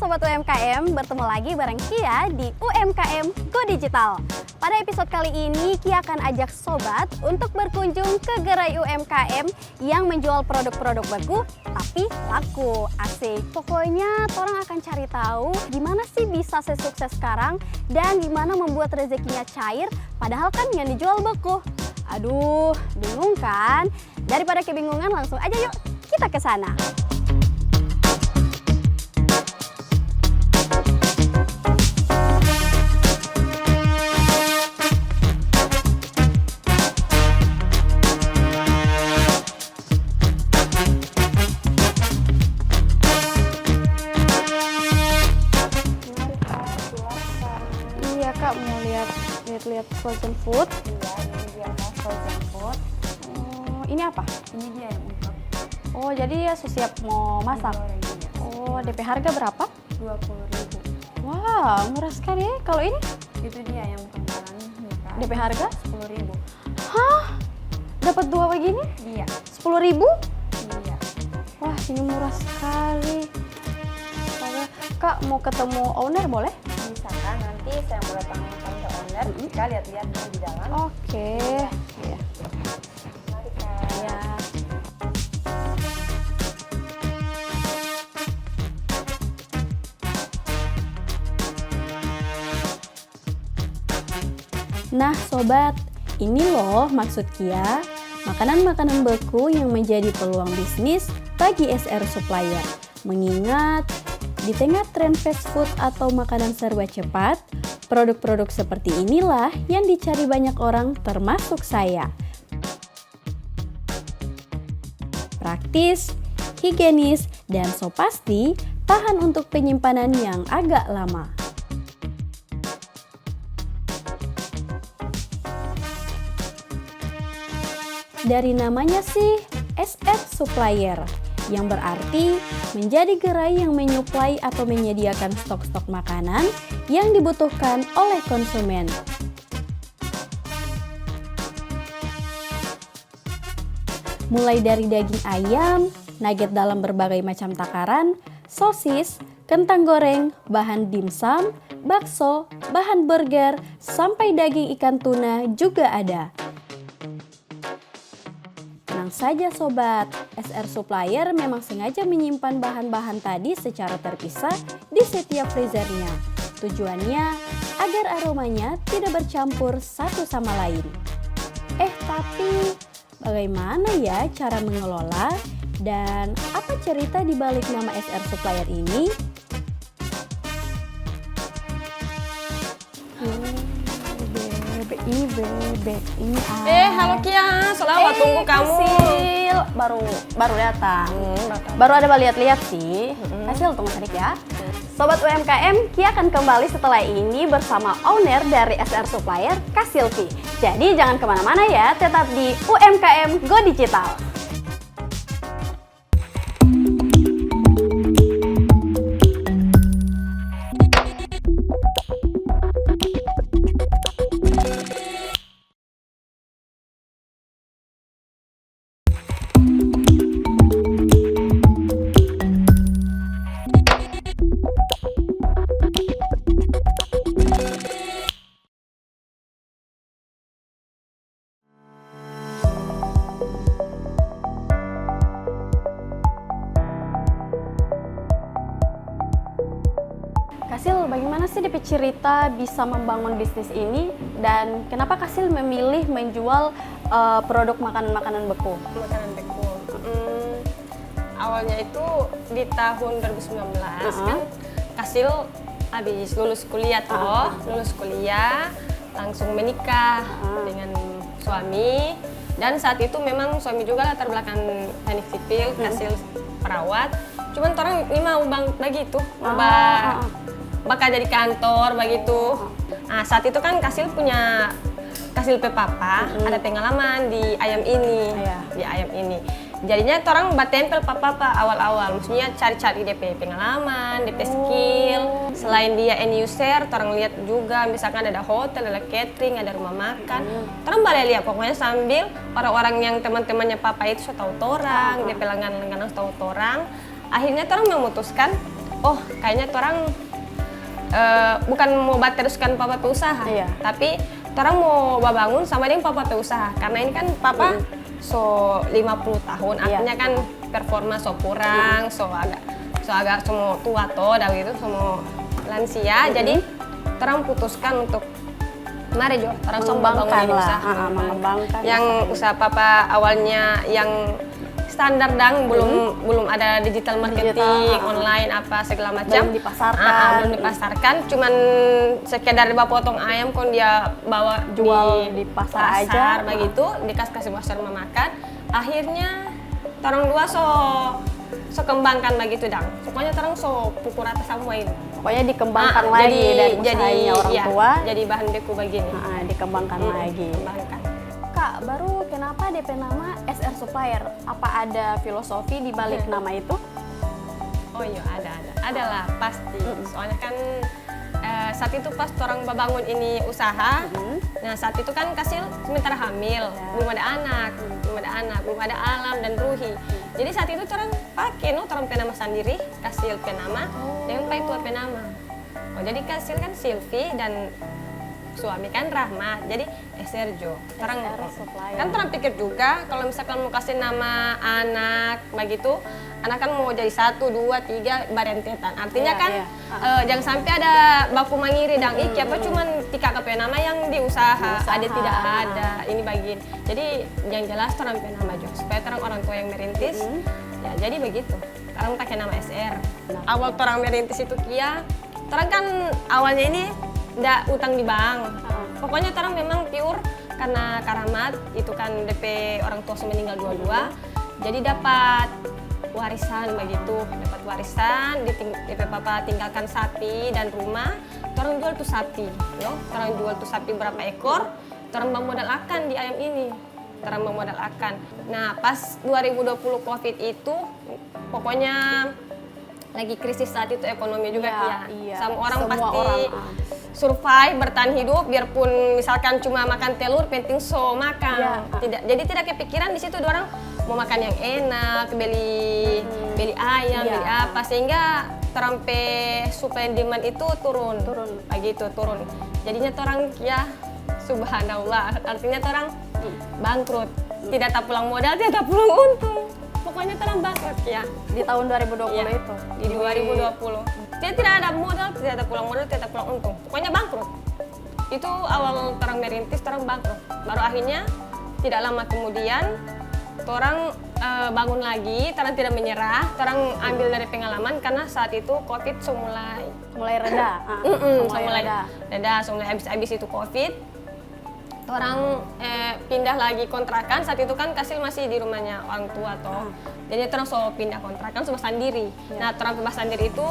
Sobat UMKM, bertemu lagi bareng Kia di UMKM Go Digital. Pada episode kali ini, Kia akan ajak sobat untuk berkunjung ke gerai UMKM yang menjual produk-produk beku tapi laku. Asik. Pokoknya orang akan cari tahu gimana sih bisa sesukses sekarang dan gimana membuat rezekinya cair padahal kan yang dijual beku. Aduh, bingung kan? Daripada kebingungan, langsung aja yuk kita ke sana. Kak mau lihat frozen food. Iya, ini dia Kak, frozen food. Oh, ini apa? Ini dia yang untuk Oh, jadi ya siap mau masak. Oh, DP harga berapa? 20.000. Wah, murah sekali ya. Kalau ini Itu dia yang kemarin Kak. DP harga? 10.000. Hah? Dapat dua begini? Iya. 10.000? Iya. Wah, ini murah sekali. Kak mau ketemu owner boleh? Bisa Kak, nanti saya mau datang ke owner. Kita lihat-lihat dulu di dalam. Oke. Iya. Mari Kak. Ya. Nah sobat, ini loh maksud Kia, makanan-makanan beku yang menjadi peluang bisnis bagi SR Supplier. Mengingat di tengah tren fast food atau makanan serba cepat, produk-produk seperti inilah yang dicari banyak orang termasuk saya. Praktis, higienis, dan so pasti tahan untuk penyimpanan yang agak lama. Dari namanya sih, SR Supplier, yang berarti menjadi gerai yang menyuplai atau menyediakan stok-stok makanan yang dibutuhkan oleh konsumen. Mulai dari daging ayam, nugget dalam berbagai macam takaran, sosis, kentang goreng, bahan dimsum, bakso, bahan burger, sampai daging ikan tuna juga ada. Tenang saja sobat, SR Supplier memang sengaja menyimpan bahan-bahan tadi secara terpisah di setiap freezernya. Tujuannya agar aromanya tidak bercampur satu sama lain. Tapi bagaimana ya cara mengelola dan apa cerita di balik nama SR Supplier ini? Bebek ini Halo Kia, selama tunggu kamu. Kasil, baru datang. Baru ada lihat-lihat sih. Kasil tunggu sedikit ya. Sobat UMKM, Kia akan kembali setelah ini bersama owner dari SR Supplier, Kasilvi. Jadi jangan kemana-mana ya, tetap di UMKM Go Digital. Kasil, bagaimana sih DP cerita bisa membangun bisnis ini dan kenapa Kasil memilih menjual produk makanan-makanan beku? Makanan beku. Awalnya itu di tahun 2019 kan, Kasil habis lulus kuliah lulus kuliah langsung menikah dengan suami. Dan saat itu memang suami juga latar belakang teknik sipil, Kasil perawat. Cuman orang ini mau begitu, bakal jadi kantor begitu. Nah, saat itu kan Kasil punya Kasil pe papa ada pengalaman di ayam ini, Iya. di ayam ini. Jadinya orang batempel papa awal-awal, maksudnya cari-cari DP pengalaman, DP skill. Selain dia end user, orang lihat juga misalkan ada hotel, ada catering, ada rumah makan. Orang balik lihat pokoknya sambil orang-orang yang teman-temannya papa itu so tahu orang, DP langganan tahu orang. Akhirnya orang memutuskan, oh kayaknya orang bukan mau teruskan papa pe usaha, Iya. tapi orang mau bangun sama dia papa pe usaha. Karena ini kan papa so 50 tahun, artinya kan performa so kurang, so agak semua tua toh, dah gitu, semua lansia. Jadi orang putuskan untuk mari Jo, orang so bangun ini usaha. Mengembangkan Yang usaha papa awalnya yang standar dang, belum ada digital marketing, online apa segala macam. Belum dipasarkan. Belum dipasarkan, cuman sekedar potong ayam kon dia bawa Jual di pasar aja. begitu, dikasih pasar memakan. Akhirnya orang dua so kembangkan begitu dang. Pokoknya orang so pukul rata semua itu. Pokoknya dikembangkan lagi dari usahanya orang iya, tua. Jadi bahan beku begini. Dikembangkan lagi. Kembangkan. Kak, baru kenapa DP nama SR Supplier? Apa ada filosofi di balik nama itu? Oh iya, ada lah pasti. Soalnya kan saat itu pas orang bangun ini usaha, nah saat itu kan Kasil sementara hamil, belum ada anak, belum ada Alam dan Ruhi. Jadi saat itu orang pakai orang penama sendiri, Kasil penama, dengan Pak itu penama. Oh jadi Kasil kan Silvi dan suami kan Rahmat, jadi Sergio. Orang Supplier. kan orang pikir juga kalau misalkan mau kasih nama anak begitu, anak kan mau jadi 1, 2, 3 barentetan. Artinya kan jangan sampai ada baku mangiri dan iki apa cuman tika ke nama yang di usaha, ada tidak ada ini bagian. Jadi yang jelas orang nama Jo supaya orang tua yang merintis. Ya jadi begitu. Orang pakai nama SR. Awal orang merintis itu Kia, orang kan awalnya ini nggak utang di bank. Pokoknya orang memang pure karena karamat itu kan DP orang tua meninggal dua-dua. Jadi dapat warisan begitu, dapat warisan, DP papa tinggalkan sapi dan rumah. Orang jual tuh sapi, yo. Orang jual tuh sapi berapa ekor, orang memodal akan di ayam ini. Orang memodal akan. Nah, pas 2020 Covid itu pokoknya lagi krisis saat itu ekonomi juga Iya. Semua orang Semua pasti orang, survive bertahan hidup biarpun misalkan cuma makan telur penting so makan. Jadi tidak kepikiran di situ orang mau makan yang enak, beli ayam, beli apa sehingga terampe supply and demand itu turun. Begitu turun. Jadinya orang ya subhanallah artinya orang bangkrut. Tidak tak pulang modal, tidak tak pulang untung. Pokoknya terang bangkrut ya. Di tahun 2020 itu? Di 2020. Dia tidak ada modal, tidak ada pulang modal, tidak ada pulang untung. Pokoknya bangkrut. Itu awal terang merintis, terang bangkrut. Baru akhirnya tidak lama kemudian, orang bangun lagi, terang tidak menyerah, terang ambil dari pengalaman karena saat itu Covid mulai reda. mulai reda, mulai habis itu Covid. Orang pindah lagi kontrakan, saat itu kan Kasil masih di rumahnya orang tua toh. Jadi terus pindah kontrakan sama sendiri. Nah, orang pindah sendiri itu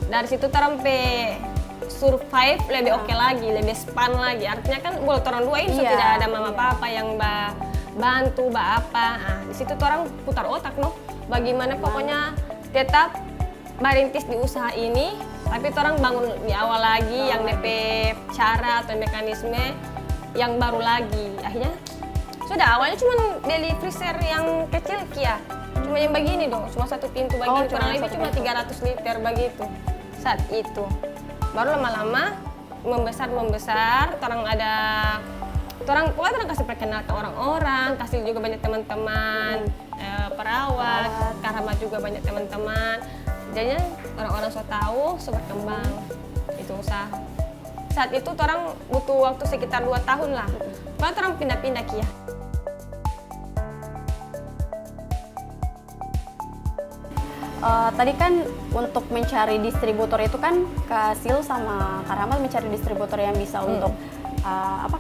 dari situ orang survive lebih oke lagi, lebih span lagi. Artinya kan buat orang dua ini tidak ada mama papa yang bantu apa. Nah, di situ orang putar otak no. Bagaimana pokoknya tetap merintis di usaha ini, tapi orang bangun di awal lagi yang DP cara atau mekanisme yang baru lagi. Akhirnya sudah awalnya cuma beli freezer yang kecil Kia, cuma yang begini dong, cuma satu pintu begini, kurang lebih cuma 300 liter begitu saat itu. Baru lama-lama membesar, orang kasih perkenal ke orang-orang, kasih juga banyak teman-teman perawat, karamat juga banyak teman-teman. Jadinya orang-orang so tahu, so berkembang itu usaha. Saat itu orang butuh waktu sekitar 2 tahun lah. Baru orang pindah-pindah Kia. Tadi kan untuk mencari distributor itu kan Kasil sama Karamat mencari distributor yang bisa untuk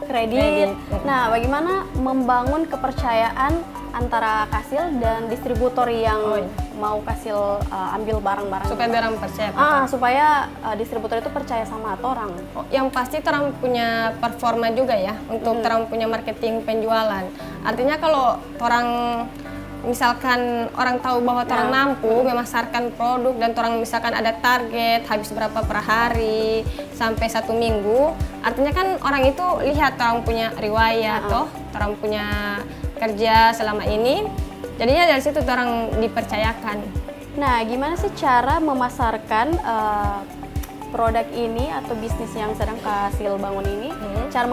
kredit. Nah, bagaimana membangun kepercayaan antara Kasil dan distributor yang mau kasih ambil barang-barang supaya orang percaya. supaya distributor itu percaya sama orang. Yang pasti orang punya performa juga ya untuk orang punya marketing penjualan. Artinya kalau orang misalkan orang tahu bahwa orang mampu memasarkan produk dan orang misalkan ada target habis berapa per hari sampai 1 minggu, artinya kan orang itu lihat orang punya riwayat orang punya kerja selama ini, jadinya dari situ orang dipercayakan. Nah, gimana sih cara memasarkan produk ini atau bisnis yang sedang Kak Sil bangun ini? Cara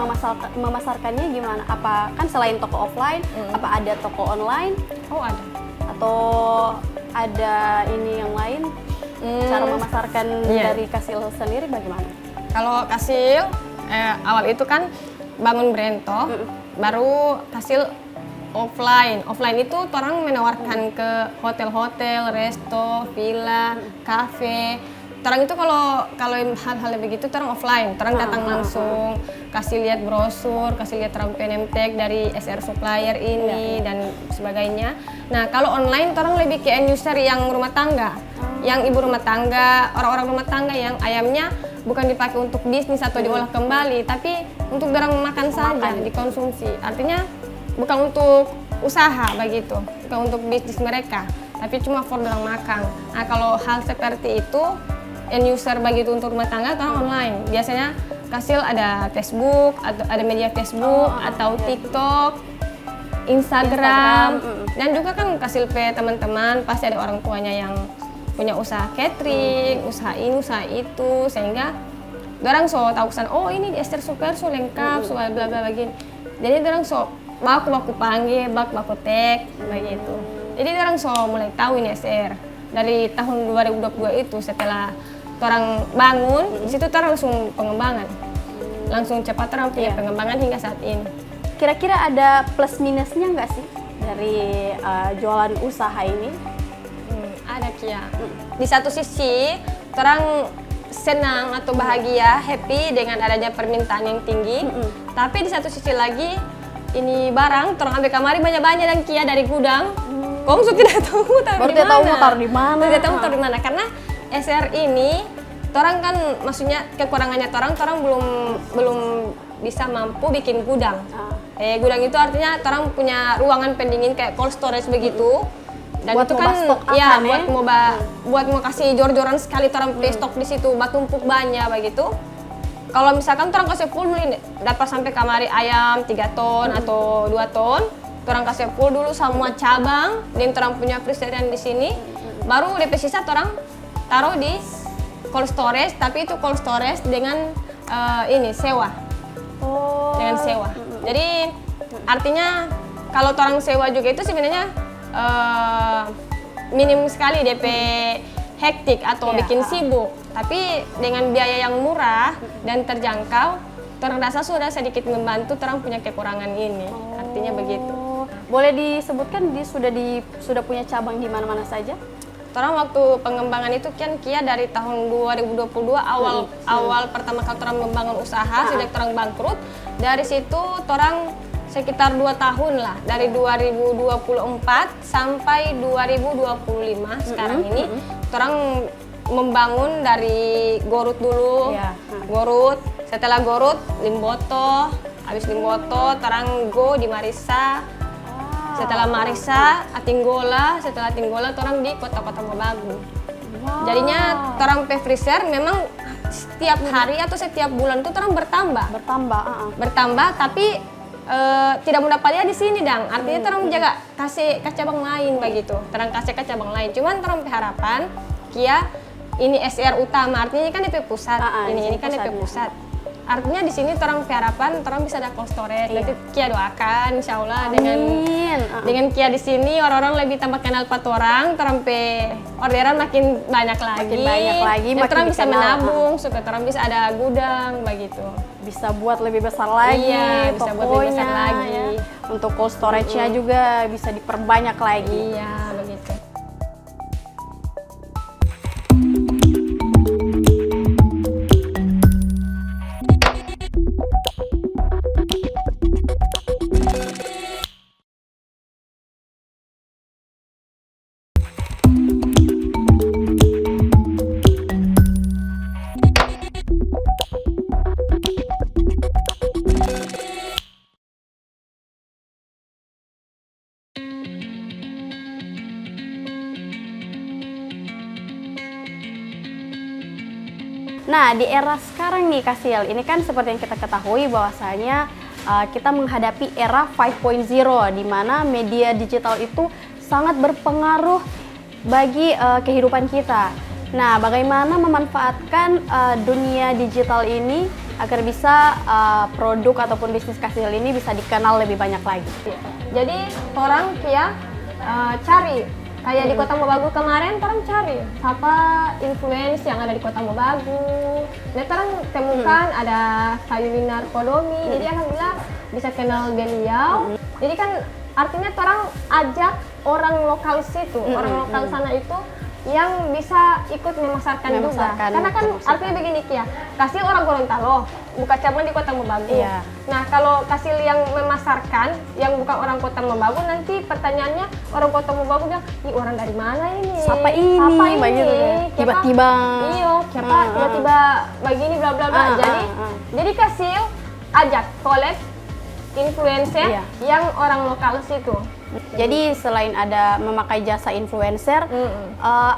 memasarkannya gimana? Apa kan selain toko offline, apa ada toko online? Oh, ada. Atau ada ini yang lain? Cara memasarkan dari Kak Sil sendiri bagaimana? Kalau Kak Sil awal itu kan bangun brand baru Kak Sil offline. Offline itu orang menawarkan ke hotel-hotel, resto, villa, kafe. Orang itu kalau hal-hal begitu orang offline, orang datang langsung, kasih lihat brosur, kasih lihat name tag dari SR supplier ini dan sebagainya. Nah, kalau online orang lebih ke end user yang rumah tangga, yang ibu rumah tangga, orang-orang rumah tangga yang ayamnya bukan dipakai untuk bisnis atau diolah kembali, tapi untuk orang makan saja, dikonsumsi. Artinya bukan untuk usaha begitu, bukan untuk bisnis mereka, tapi cuma for orang makan. Nah, kalau hal seperti itu end user begitu untuk rumah tangga atau online. Biasanya Kak Sil ada Facebook, atau ada media Facebook atau TikTok, Instagram. Dan juga kan Kak Sil teman-teman pasti ada orang tuanya yang punya usaha catering, usaha ini, usaha itu, sehingga orang so tahu kesan, oh ini di Ester Super so lengkap, so bla bla begini. Jadi orang so baku panggil, baku tag begitu. Jadi orang so mulai tahu ini SR dari tahun 2022 itu setelah orang bangun, di situ orang langsung pengembangan, langsung cepat orang punya pengembangan hingga saat ini. Kira-kira ada plus minusnya nggak sih dari jualan usaha ini? Ada Kia. Di satu sisi orang senang atau bahagia, happy dengan adanya permintaan yang tinggi, tapi di satu sisi lagi ini barang orang ambil kamari banyak-banyak dan Kia dari gudang. Kong tidak tahu taruh di mana. Tidak tahu taruh di mana karena SR ini, orang kan maksudnya kekurangannya orang belum bisa mampu bikin gudang. Gudang itu artinya orang punya ruangan pendingin kayak cold storage begitu. Dan buat itu kan ya buat mau kasih jor-joran sekali orang play stok di situ, tumpuk banyak begitu. Kalau misalkan orang kasih full dulu dapat sampai kamari ayam 3 ton atau 2 ton, orang kasih full dulu semua cabang dan orang punya freezer di sini. Baru DP sisa orang taruh di cold storage, tapi itu cold storage dengan ini sewa. Dengan sewa. Jadi artinya kalau orang sewa juga itu sebenarnya minim sekali DP hektik atau bikin sibuk. Tapi dengan biaya yang murah dan terjangkau, orang rasa sudah sedikit membantu orang punya kekurangan ini. Artinya begitu. Boleh disebutkan sudah punya cabang di mana-mana saja? Orang waktu pengembangan itu kan Kia dari tahun 2022 awal pertama kali orang membangun usaha sejak orang bangkrut. Dari situ orang sekitar 2 tahun lah, dari 2024 sampai 2025 sekarang ini orang membangun dari Gorut dulu, Gorut, setelah Gorut Limboto, habis Limboto orang go di Marisa. Setelah Marisa, Atinggola, setelah Atinggola orang di kota-kota Mobagu. Jadinya orang freezer memang setiap hari atau setiap bulan itu orang bertambah, tapi tidak mendapatnya di sini dang. Artinya orang menjaga kasih ke cabang lain begitu. Orang kasih ke cabang lain. Cuman orang harapan Kia ini SR utama, artinya kan DP pusat. Ini kan DP pusat. Artinya di sini orang harapan orang bisa ada cold storage. Nanti Kia doakan insya Allah dengan Kia di sini orang-orang lebih tambah kenal pat orang orderan makin banyak lagi. Dan orang bisa menabung supaya orang bisa ada gudang begitu. Bisa buat lebih besar lagi. Iya, bisa buat lebih besar lagi. Ya. Untuk cold storage-nya juga bisa diperbanyak lagi. Iya, begitu. Nah, di era sekarang nih Kasil, ini kan seperti yang kita ketahui bahwasanya kita menghadapi era 5.0 di mana media digital itu sangat berpengaruh bagi kehidupan kita. Nah, bagaimana memanfaatkan dunia digital ini agar bisa produk ataupun bisnis Kasil ini bisa dikenal lebih banyak lagi? Jadi orang Kia cari kayak di Kota Mobagu kemarin orang cari siapa influence yang ada di Kota Mobagu. Nah, orang temukan ada Kayulinar Kodomi, jadi alhamdulillah bisa kenal beliau. Jadi kan artinya orang ajak orang lokal situ, orang lokal sana itu yang bisa ikut memasarkan juga. Karena kan artinya begini Kia, Kasil orang Gorontalo, buka cabang di Kota Mobagu. Iya. Nah, kalau Kasil yang memasarkan, yang bukan orang Kota Mobagu, nanti pertanyaannya orang Kota Mobagu bilang, "Ih, orang dari mana ini? Siapa ini?" Begitu kan. Tiba-tiba. Iya, siapa tiba-tiba begini bla bla bla. Jadi Kasil ajak collab influencer yang orang lokal situ. Jadi selain ada memakai jasa influencer,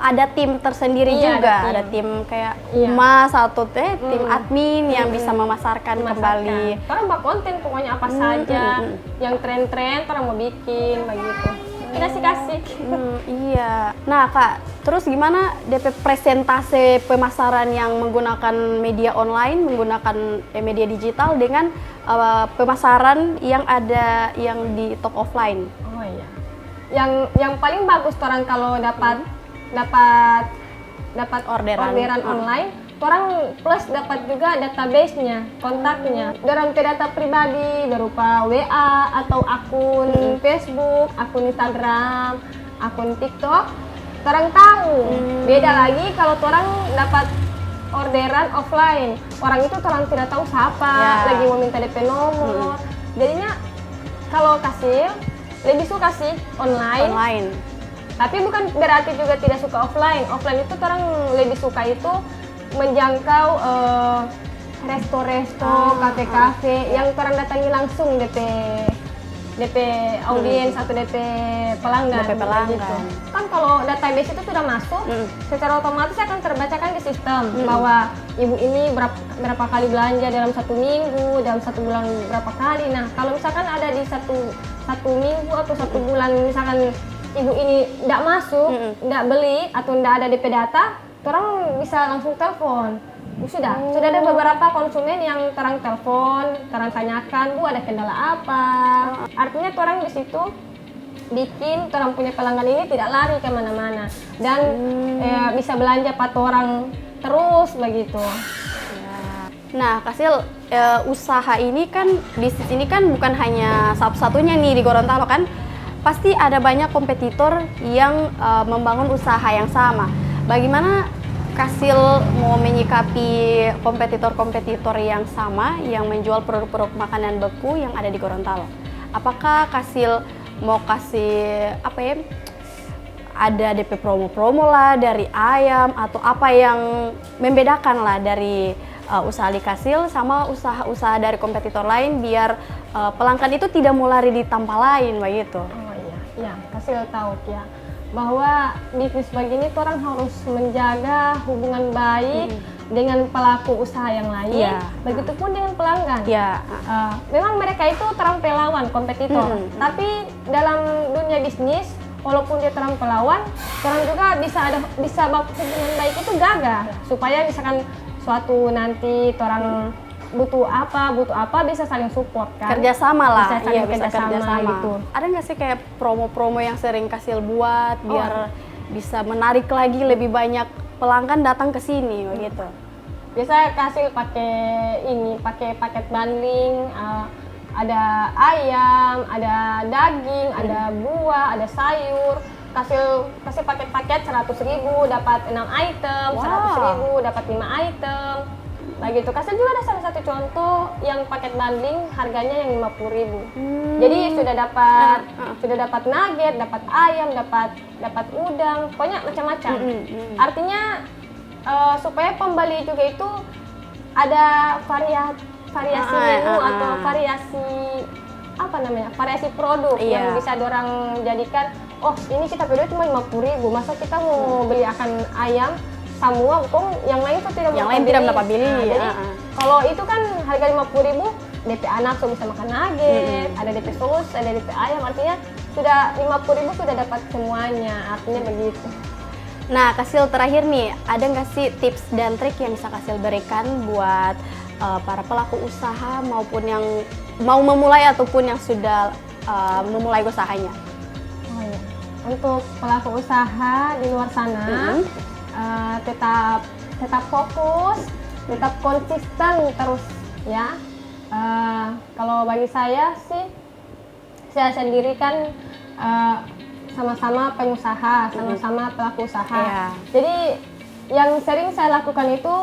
ada tim tersendiri juga, ada tim kayak humas atau tim admin yang bisa memasarkan kembali. Orang buat konten pokoknya apa saja, yang tren-tren orang mau bikin begitu. Kasih. Iya. Nah Kak, terus gimana DP presentase pemasaran yang menggunakan media online, menggunakan media digital dengan pemasaran yang ada yang di toko offline? Oh iya. Yang paling bagus orang kalau dapat orderan online, orang plus dapat juga database-nya, kontaknya. Orang ke data pribadi berupa WA atau akun Facebook, akun Instagram, akun TikTok. Orang tahu. Beda lagi kalau orang dapat orderan offline. Orang itu orang tidak tahu siapa, lagi mau minta DP nomor. Jadinya kalau Kasil lebih suka sih online. Tapi bukan berarti juga tidak suka offline. Offline itu orang lebih suka itu menjangkau resto-resto, kafe-kafe yang orang datangi langsung DP audiens atau DP pelanggan. Gitu. Kan kalau database itu sudah masuk, secara otomatis akan terbacakan di sistem bahwa ibu ini berapa kali belanja dalam 1 minggu, dalam 1 bulan berapa kali. Nah, kalau misalkan ada di satu minggu atau 1 bulan misalkan ibu ini tidak masuk, tidak beli atau tidak ada DP data, orang bisa langsung telepon. Sudah ada beberapa konsumen yang terang telepon, terang tanyakan, Bu ada kendala apa? Artinya orang di situ bikin orang punya pelanggan ini tidak lari kemana-mana dan bisa belanja orang terus begitu. Nah, Kasil, usaha ini kan, bisnis ini kan bukan hanya satu-satunya nih di Gorontalo kan? Pasti ada banyak kompetitor yang membangun usaha yang sama. Bagaimana Kasil mau menyikapi kompetitor-kompetitor yang sama yang menjual produk-produk makanan beku yang ada di Gorontalo? Apakah Kasil mau kasih ada DP promo-promo lah dari ayam atau apa yang membedakan lah dari usaha Kasil sama usaha-usaha dari kompetitor lain biar pelanggan itu tidak mau lari di tempat lain begitu? Oh iya, Kasil tahu ya bahwa bisnis begini orang harus menjaga hubungan baik dengan pelaku usaha yang lain, begitupun dengan pelanggan. Memang mereka itu terang pelawan, kompetitor, tapi dalam dunia bisnis, walaupun dia terang pelawan, orang juga bisa hubungan baik itu gagah, supaya misalkan suatu nanti orang butuh apa bisa saling support kan, kerjasama lah, bisa kerjasama gitu. Ada nggak sih kayak promo-promo yang sering Kasil buat biar bisa menarik lagi lebih banyak pelanggan datang ke sini begitu? Biasa Kasil pakai paket bundling, ada ayam, ada daging, ada buah, ada sayur. Kasih paket-paket 100.000 dapat 6 item, 100.000 dapat 5 item. Begitu. Kasil juga ada salah satu contoh yang paket bundling harganya yang 50.000. Jadi sudah dapat nugget, dapat ayam, dapat udang, pokoknya macam-macam. Artinya supaya pembeli juga itu ada variasi menu atau variasi produk yang bisa dorang jadikan. Oh, ini kita beli cuma 50.000, masa kita mau beli akan ayam semua, kok yang lain tuh tidak Yang lain tidak mendapat beli. Nah, jadi kalau itu kan harga 50.000, DP anak sudah bisa makan nugget, ada DP sos, ada DP ayam, artinya sudah 50.000 sudah dapat semuanya, artinya begitu. Nah, Kasil terakhir nih, ada nggak sih tips dan trik yang bisa Kasil berikan buat para pelaku usaha maupun yang mau memulai ataupun yang sudah memulai usahanya? Oh, iya. Untuk pelaku usaha di luar sana, tetap fokus, tetap konsisten terus ya. Kalau bagi saya sih, saya sendiri kan sama-sama pengusaha, sama-sama pelaku usaha. Iya. Jadi yang sering saya lakukan itu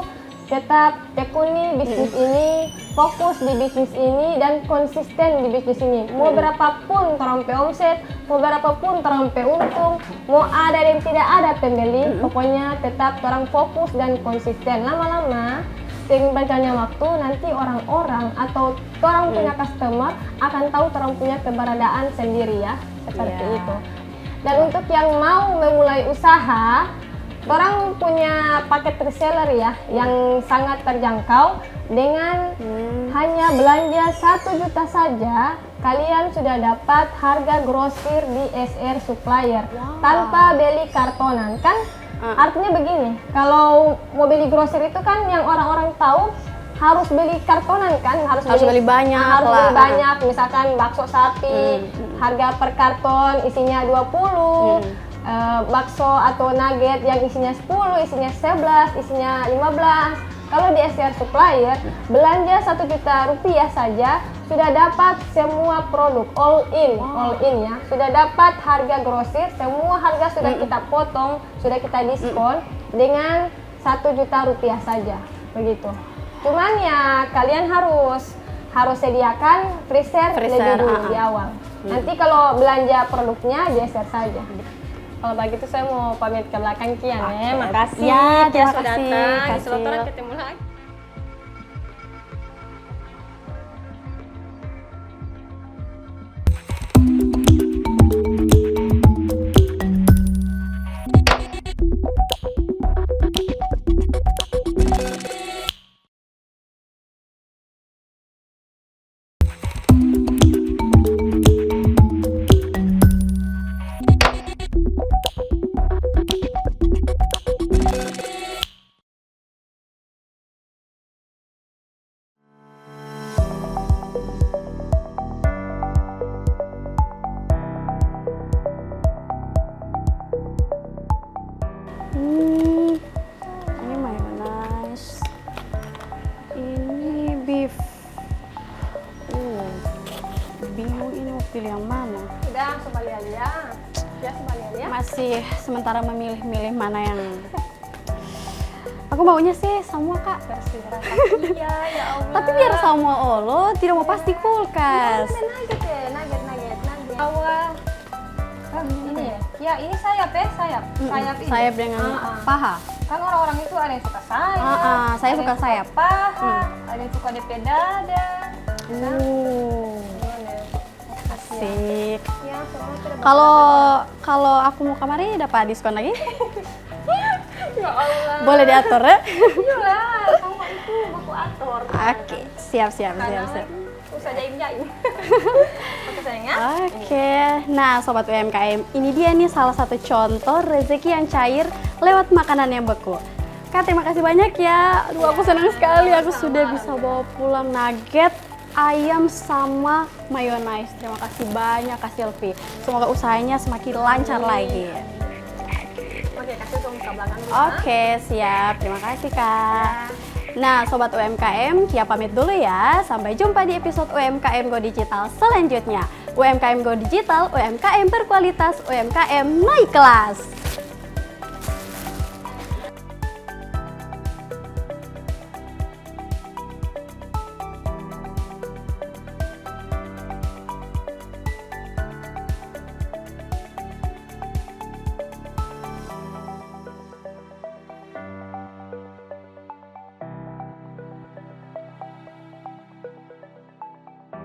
tetap tekuni bisnis ini, fokus di bisnis ini, dan konsisten di bisnis ini. Mau berapapun terompe omset, mau berapapun terompe untung, mau ada dan tidak ada pembeli, pokoknya tetap orang fokus dan konsisten. Lama-lama, seiring berjalannya waktu, nanti orang-orang atau orang punya customer akan tahu orang punya keberadaan sendiri ya, seperti itu. Dan untuk yang mau memulai usaha, orang punya paket reseller ya, yang sangat terjangkau. Dengan hanya belanja 1 juta saja, kalian sudah dapat harga grosir di SR Supplier tanpa beli kartonan. Kan artinya begini, kalau mau beli grosir itu kan yang orang-orang tahu harus beli kartonan kan, harus beli banyak harus lah. beli banyak, misalkan bakso sapi, harga per karton isinya 20, bakso atau nugget yang isinya 10, isinya 11, isinya 15. Kalau di SR Supplier, belanja 1 juta rupiah saja sudah dapat semua produk all in ya. Sudah dapat harga grosir, semua harga sudah kita potong, sudah kita diskon dengan 1 juta rupiah saja, begitu. Cuman ya kalian harus sediakan freezer lebih dulu di awal. Nanti kalau belanja produknya geser saja. Kalau begitu saya mau pamit ke belakang Kian ya. Makasih Ya, Kia terima sudah kasih, datang. Di Kasil. Selotoran ketemu lagi. Ini mayonnaise, ini beef. Bingung ini mau pilih yang mana? Sudah, sebalik aja. Ya, sebalik aja. Masih sementara memilih-milih mana yang aku maunya sih semua Kak. Versi rasa iya, ya Allah. Tapi biar semua Olo tidak mau pasti kulkas. Ada nugget ya, nugget. Awal. Ini ya, ini sayap ya, sayap ini. Sayap dengan paha. Kan orang-orang itu ada yang suka sayap, Saya ada suka yang sayap. paha, ada yang suka DP dada. Asik. Ya, semua tidak Kalau aku mau kamari dapat diskon lagi? ya Allah. Boleh diatur ya? Iyalah, sama itu baku atur. Oke, siap. Usah jaim-jaim. Oke sayang ya. Oke, nah Sobat UMKM, ini dia nih salah satu contoh rezeki yang cair lewat makanan yang beku. Kak, terima kasih banyak ya. Aduh, aku senang sekali aku sudah bisa bawa pulang nugget, ayam sama mayonnaise. Terima kasih banyak Kak Silvi. Semoga usahanya semakin lancar lagi. Oke, kasih tunggu ke belakang dulu. Oke, siap. Terima kasih Kak. Nah, Sobat UMKM, Kia pamit dulu ya. Sampai jumpa di episode UMKM Go Digital selanjutnya. UMKM Go Digital, UMKM berkualitas, UMKM naik kelas.